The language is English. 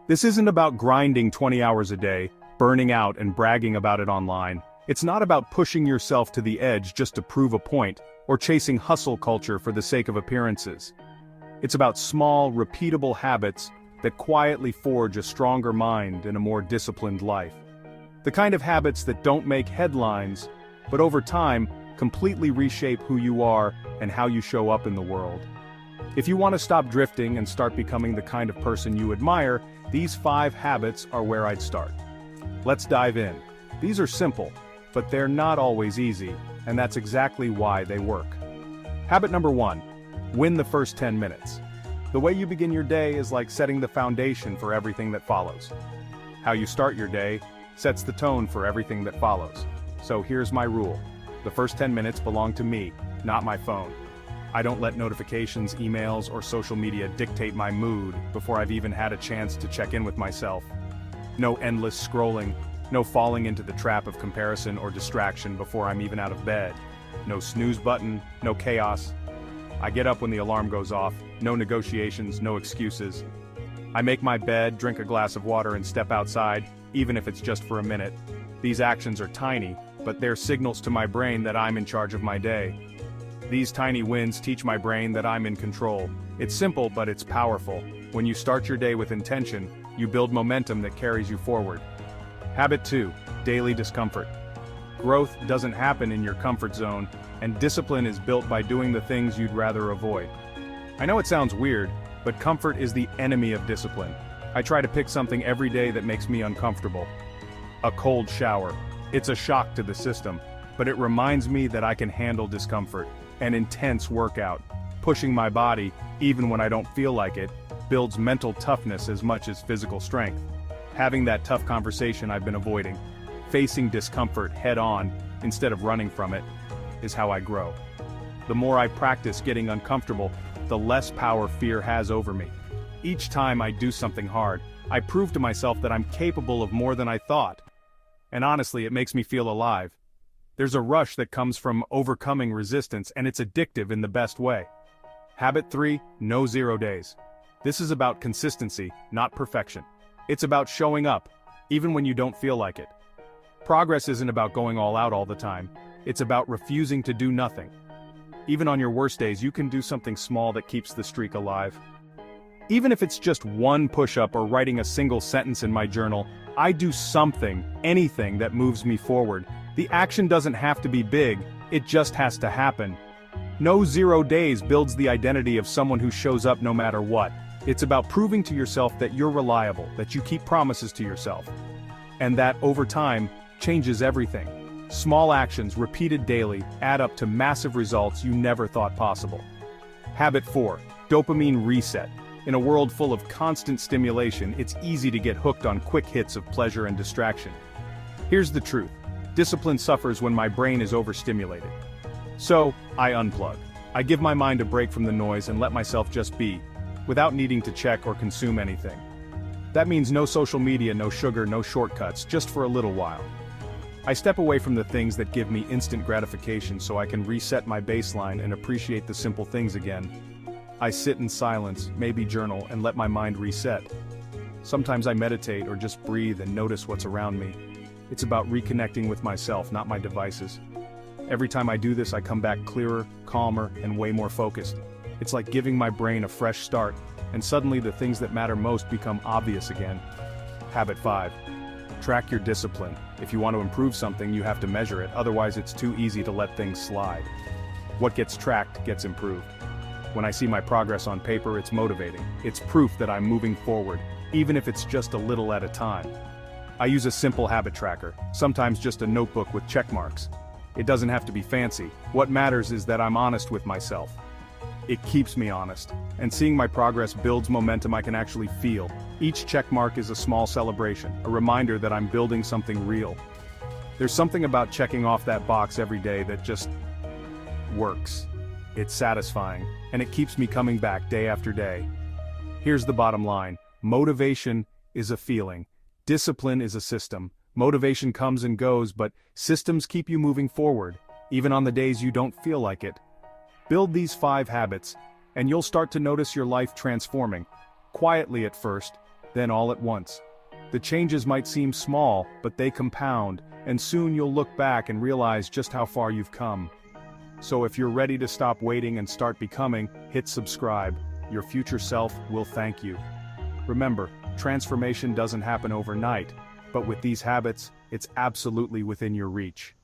This isn't about grinding 20 hours a day, burning out and bragging about it online. It's not about pushing yourself to the edge just to prove a point, or chasing hustle culture for the sake of appearances. It's about small, repeatable habits that quietly forge a stronger mind and a more disciplined life. The kind of habits that don't make headlines, but over time, completely reshape who you are and how you show up in the world. If you want to stop drifting and start becoming the kind of person you admire, these 5 habits are where I'd start. Let's dive in. These are simple, but they're not always easy, and that's exactly why they work. Habit number 1. Win the first 10 minutes. The way you begin your day is like setting the foundation for everything that follows. How you start your day sets the tone for everything that follows. So here's my rule. The first 10 minutes belong to me, not my phone. I don't let notifications, emails, or social media dictate my mood before I've even had a chance to check in with myself. No endless scrolling, no falling into the trap of comparison or distraction before I'm even out of bed. No snooze button, no chaos. I get up when the alarm goes off, no negotiations, no excuses. I make my bed, drink a glass of water, and step outside, even if it's just for a minute. These actions are tiny, but they're signals to my brain that I'm in charge of my day. These tiny wins teach my brain that I'm in control. It's simple, but it's powerful. When you start your day with intention, you build momentum that carries you forward. Habit 2. Daily discomfort. Growth doesn't happen in your comfort zone, and discipline is built by doing the things you'd rather avoid. I know it sounds weird, but comfort is the enemy of discipline. I try to pick something every day that makes me uncomfortable. A cold shower. It's a shock to the system, but it reminds me that I can handle discomfort. An intense workout, pushing my body, even when I don't feel like it, builds mental toughness as much as physical strength. Having that tough conversation I've been avoiding, facing discomfort head-on instead of running from it, is how I grow. The more I practice getting uncomfortable, the less power fear has over me. Each time I do something hard, I prove to myself that I'm capable of more than I thought. And honestly, it makes me feel alive. There's a rush that comes from overcoming resistance, and it's addictive in the best way. Habit 3. No 0 days. This is about consistency, not perfection. It's about showing up, even when you don't feel like it. Progress isn't about going all out all the time. It's about refusing to do nothing. Even on your worst days, you can do something small that keeps the streak alive. Even if it's just one push-up or writing a single sentence in my journal, I do something, anything that moves me forward. The action doesn't have to be big, it just has to happen. No 0 days builds the identity of someone who shows up no matter what. It's about proving to yourself that you're reliable, that you keep promises to yourself. And that, over time, changes everything. Small actions, repeated daily, add up to massive results you never thought possible. Habit 4. Dopamine reset. In a world full of constant stimulation, it's easy to get hooked on quick hits of pleasure and distraction. Here's the truth. Discipline suffers when my brain is overstimulated. So, I unplug. I give my mind a break from the noise and let myself just be, without needing to check or consume anything. That means no social media, no sugar, no shortcuts, just for a little while. I step away from the things that give me instant gratification so I can reset my baseline and appreciate the simple things again. I sit in silence, maybe journal, and let my mind reset. Sometimes I meditate or just breathe and notice what's around me. It's about reconnecting with myself, not my devices. Every time I do this, I come back clearer, calmer, and way more focused. It's like giving my brain a fresh start, and suddenly the things that matter most become obvious again. Habit 5. Track your discipline. If you want to improve something, you have to measure it, otherwise it's too easy to let things slide. What gets tracked gets improved. When I see my progress on paper, it's motivating. It's proof that I'm moving forward, even if it's just a little at a time. I use a simple habit tracker, sometimes just a notebook with check marks. It doesn't have to be fancy. What matters is that I'm honest with myself. It keeps me honest, and seeing my progress builds momentum I can actually feel. Each check mark is a small celebration, a reminder that I'm building something real. There's something about checking off that box every day that just works. It's satisfying, and it keeps me coming back day after day. Here's the bottom line. Motivation is a feeling. Discipline is a system. Motivation comes and goes, but systems keep you moving forward, even on the days you don't feel like it. Build these 5 habits, and you'll start to notice your life transforming. Quietly at first, then all at once. The changes might seem small, but they compound, and soon you'll look back and realize just how far you've come. So if you're ready to stop waiting and start becoming, hit subscribe. Your future self will thank you. Remember, transformation doesn't happen overnight, but with these habits, it's absolutely within your reach.